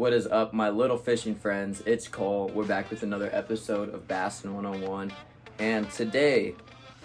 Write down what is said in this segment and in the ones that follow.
What is up, my little fishing friends? It's Cole. We're back with another episode of Bassin 101. And today,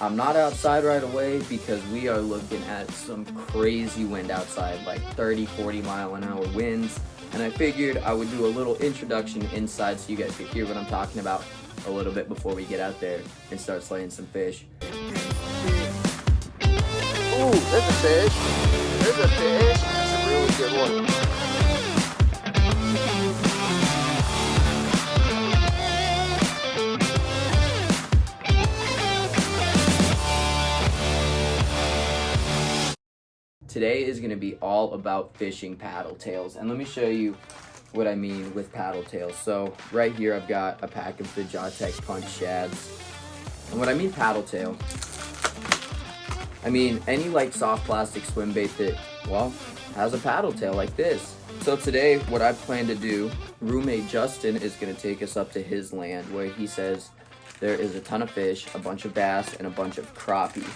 I'm not outside right away because we are looking at some crazy wind outside, like 30, 40 mile an hour winds. And I figured I would do a little introduction inside so you guys could hear what I'm talking about a little bit before we get out there and start slaying some fish. Ooh, there's a fish. There's a fish. That's a really good one. Today is going to be all about fishing paddle tails, and let me show you what I mean with paddle tails. So right here I've got a pack of the Jawtech Punch shads, and what I mean paddle tail, I mean any like soft plastic swim bait that, well, has a paddle tail like this. So today what I plan to do, roommate Justin is going to take us up to his land where he says there is a ton of fish, a bunch of bass, and a bunch of crappie.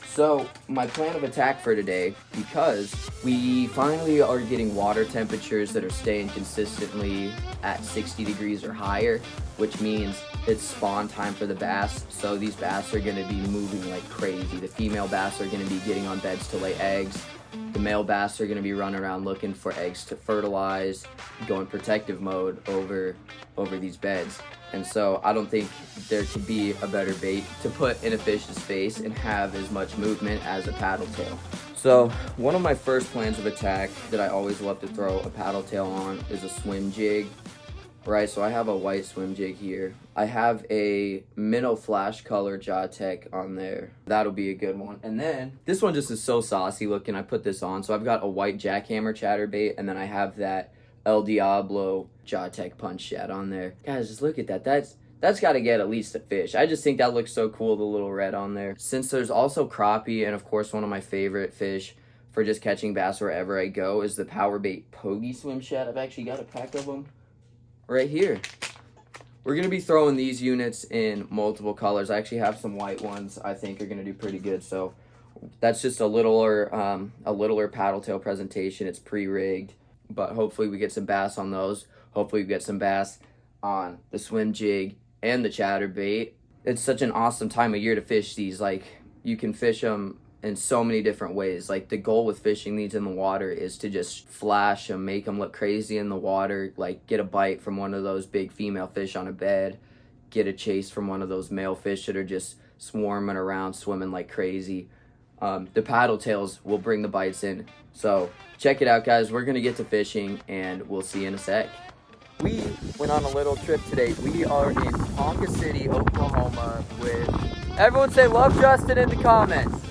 So my plan of attack for today, because we finally are getting water temperatures that are staying consistently at 60 degrees or higher, which means it's spawn time for the bass. So these bass are going to be moving like crazy. The female bass are going to be getting on beds to lay eggs. The male bass are going to be running around looking for eggs to fertilize, go in protective mode over these beds. And so I don't think there could be a better bait to put in a fish's face and have as much movement as a paddle tail. So one of my first plans of attack that I always love to throw a paddle tail on is a swim jig. Right, so I have a white swim jig here. I have a minnow flash color Jawtech on there. That'll be a good one. And then this one just is so saucy looking. I put this on. So I've got a white jackhammer chatterbait, and then I have that El Diablo Jawtech Punch shad on there. Guys, just look at that. That's got to get at least a fish. I just think that looks so cool, the little red on there. Since there's also crappie, and of course one of my favorite fish for just catching bass wherever I go is the Power Bait Pogie swim shad. I've actually got a pack of them right here. We're going to be throwing these units in multiple colors. I actually have some white ones I think are going to do pretty good. So that's just a littler paddle tail presentation. It's pre-rigged, but hopefully we get some bass on those. Hopefully we get some bass on the swim jig and the chatterbait. It's such an awesome time of year to fish these. Like, you can fish them in so many different ways. Like, the goal with fishing these in the water is to just flash them, make them look crazy in the water, like get a bite from one of those big female fish on a bed, get a chase from one of those male fish that are just swarming around, swimming like crazy. The paddle tails will bring the bites in. So check it out, guys. We're gonna get to fishing, and we'll see you in a sec. We went on a little trip today. We are in Ponca City, Oklahoma with, everyone say love Justin in the comments.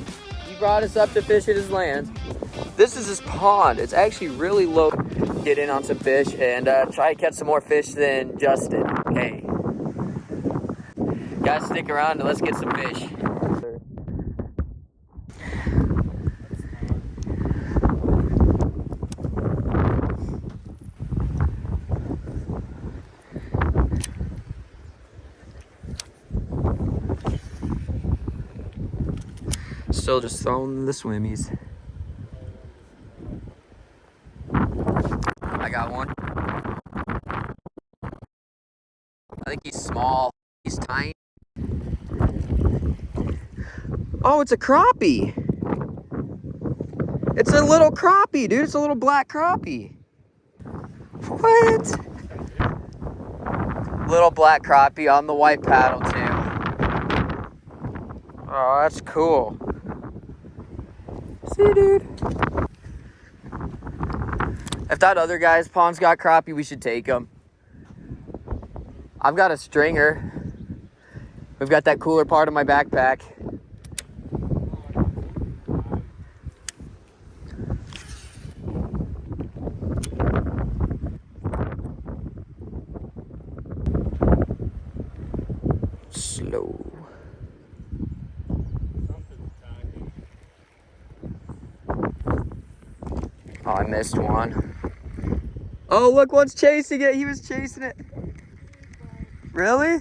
He brought us up to fish at his land. This is his pond. It's actually really low. Get in on some fish and try to catch some more fish than Justin. Hey. Guys, stick around and let's get some fish. Still just throwing the swimmies. I got one. I think he's small. He's tiny. Oh, it's a crappie. It's a little crappie, dude. It's a little black crappie. What? Little black crappie on the white paddle tail. Oh, that's cool. See, dude. If that other guy's pond's got crappie, we should take him. I've got a stringer. We've got that cooler part of my backpack. Slow. Oh, I missed one. Oh, look, one's chasing it. He was chasing it. Really?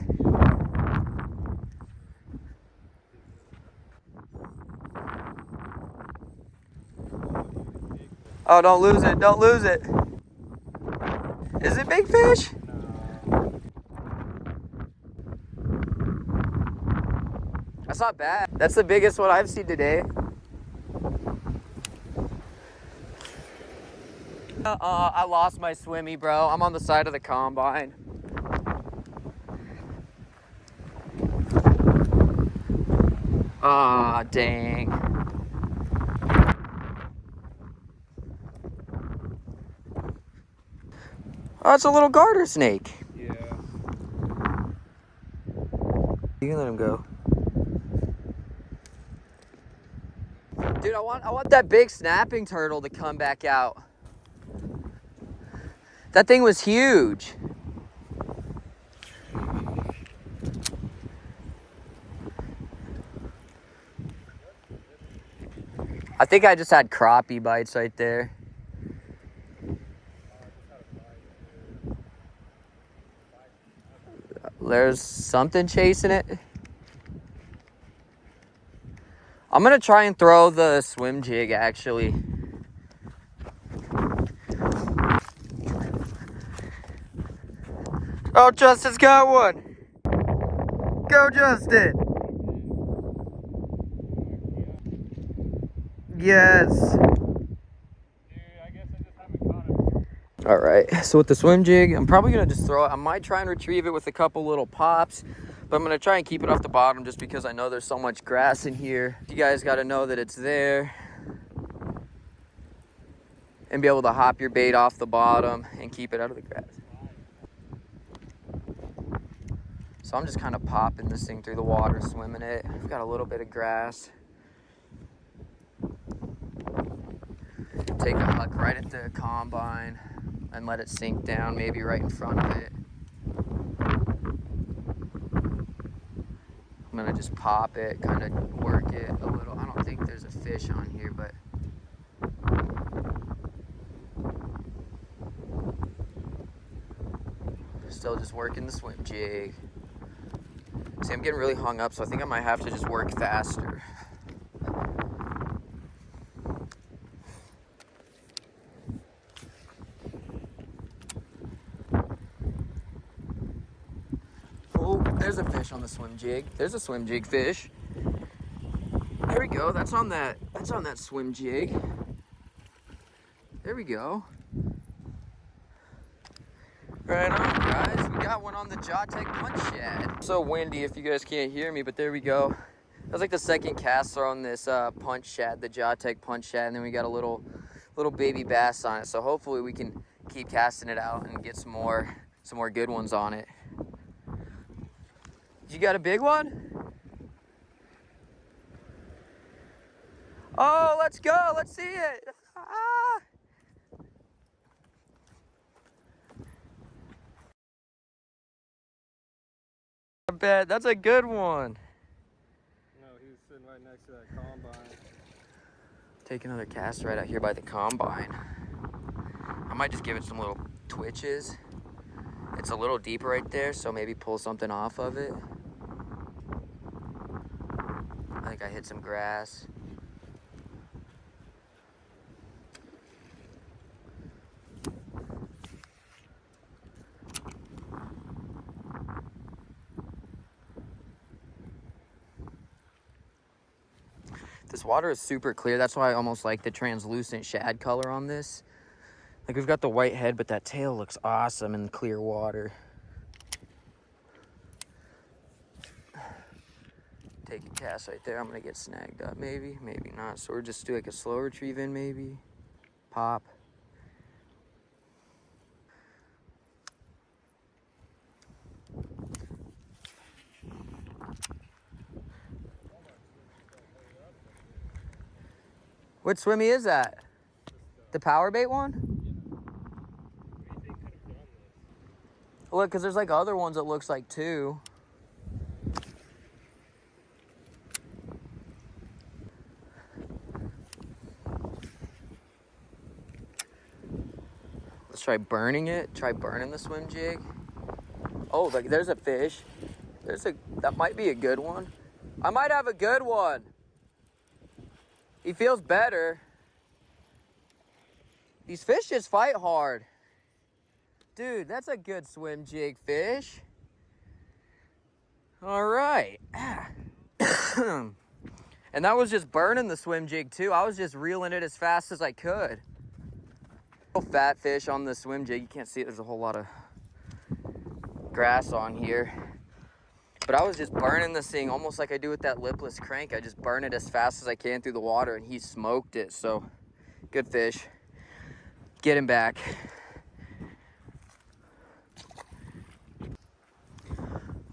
Oh, don't lose it. Don't lose it. Is it big fish? That's not bad. That's the biggest one I've seen today. I lost my swimmy, bro. I'm on the side of the combine. Ah, dang. Oh, it's a little garter snake. Yeah. You can let him go. Dude, I want that big snapping turtle to come back out. That thing was huge. I think I just had crappie bites right there. There's something chasing it. I'm gonna try and throw the swim jig, actually. Oh, Justin's got one. Go, Justin. Yes. All right, so with the swim jig, I'm probably gonna just throw it. I might try and retrieve it with a couple little pops, but I'm gonna try and keep it off the bottom just because I know there's so much grass in here. You guys gotta know that it's there and be able to hop your bait off the bottom and keep it out of the grass. So I'm just kind of popping this thing through the water, swimming it. I've got a little bit of grass. Take a hook right at the combine and let it sink down, maybe right in front of it. I'm gonna just pop it, kind of work it a little. I don't think there's a fish on here, but still just working the swim jig. See, I'm getting really hung up, so I think I might have to just work faster. Oh, there's a fish on the swim jig. There's a swim jig fish. There we go. That's on that swim jig. There we go. Right on, guys. We got one on the Jawtech punch shad. It's so windy if you guys can't hear me, but there we go. That was like the second cast on this punch shad, the Jawtech punch shad, and then we got a little baby bass on it. So hopefully we can keep casting it out and get some more good ones on it. You got a big one? Oh, let's go. Let's see it. Ah. I bet that's a good one. No, he was sitting right next to that combine. Take another cast right out here by the combine. I might just give it some little twitches. It's a little deeper right there, so maybe pull something off of it. I think I hit some grass. This water is super clear. That's why I almost like the translucent shad color on this. Like, we've got the white head, but that tail looks awesome in the clear water. Take a cast right there. I'm gonna get snagged up, maybe not. So we're just do like a slow retrieve in, maybe pop. What swimmy is that? The power bait one? Look, because there's like other ones that looks like too. Let's try burning it. Try burning the swim jig. Oh, like there's a fish. That might be a good one. I might have a good one. He feels better. These fish just fight hard. Dude, that's a good swim jig fish. All right. And that was just burning the swim jig too. I was just reeling it as fast as I could. Fat fish on the swim jig. You can't see it. There's a whole lot of grass on here. But I was just burning this thing almost like I do with that lipless crank. I just burn it as fast as I can through the water, and he smoked it. So good fish. Get him back.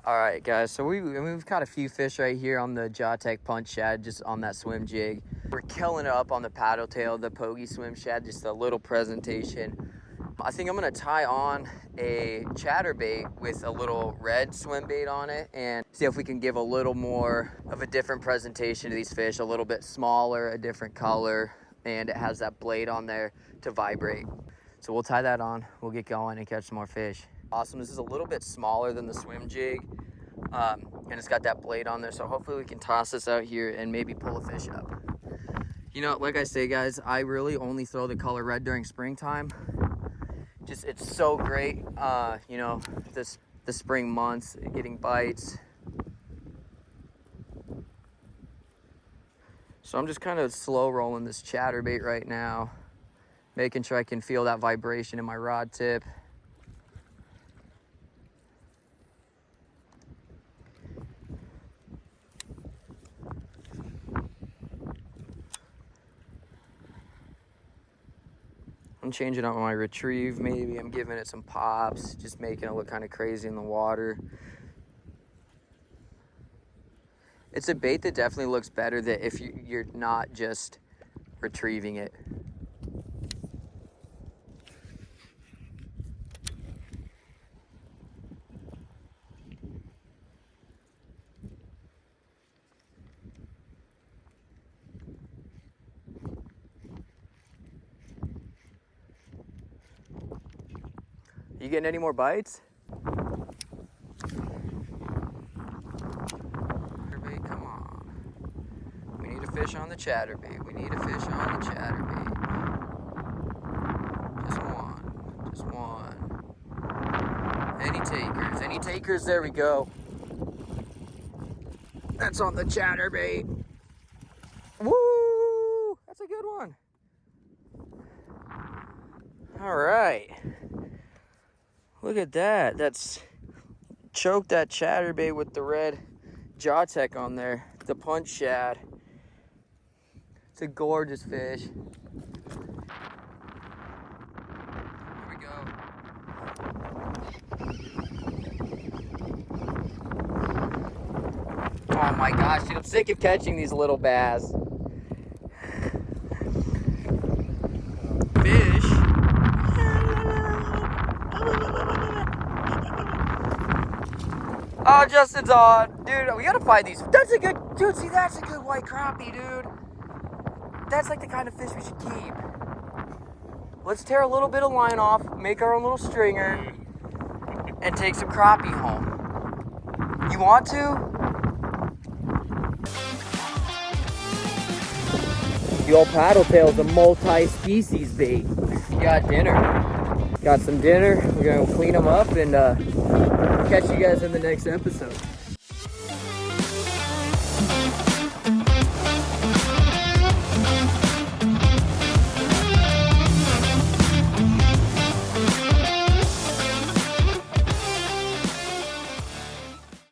All right, guys, so we've caught a few fish right here on the Jawtech punch shad, just on that swim jig. We're killing it up on the paddle tail, the pokey swim shad, just a little presentation. I think I'm gonna tie on a chatterbait with a little red swim bait on it and see if we can give a little more of a different presentation to these fish, a little bit smaller, a different color, and it has that blade on there to vibrate. So we'll tie that on, we'll get going and catch some more fish. Awesome, this is a little bit smaller than the swim jig, and it's got that blade on there, so hopefully we can toss this out here and maybe pull a fish up. You know, like I say, guys, I really only throw the color red during springtime. Just, it's so great, you know, the spring months, getting bites. So I'm just kind of slow rolling this chatterbait right now, making sure I can feel that vibration in my rod tip. I'm changing up my retrieve maybe. I'm giving it some pops, just making it look kind of crazy in the water. It's a bait that definitely looks better that if you're not just retrieving it. You getting any more bites? Chatterbait, come on. We need a fish on the chatterbait. We need a fish on the chatterbait. Just one. Any takers? Any takers? There we go. That's on the chatterbait. Woo! That's a good one. All right. Look at that. That's choked that chatterbait with the red Jawtech on there. The punch shad. It's a gorgeous fish. Here we go. Oh my gosh, dude, I'm sick of catching these little bass. Fish. Oh, Justin's on. Dude, we gotta find these. That's a good, dude, see, that's a good white crappie, dude. That's like the kind of fish we should keep. Let's tear a little bit of line off, make our own little stringer, and take some crappie home. You want to? The old paddle tail is a multi-species bait. We got dinner. Got some dinner. We're gonna clean them up and catch you guys in the next episode.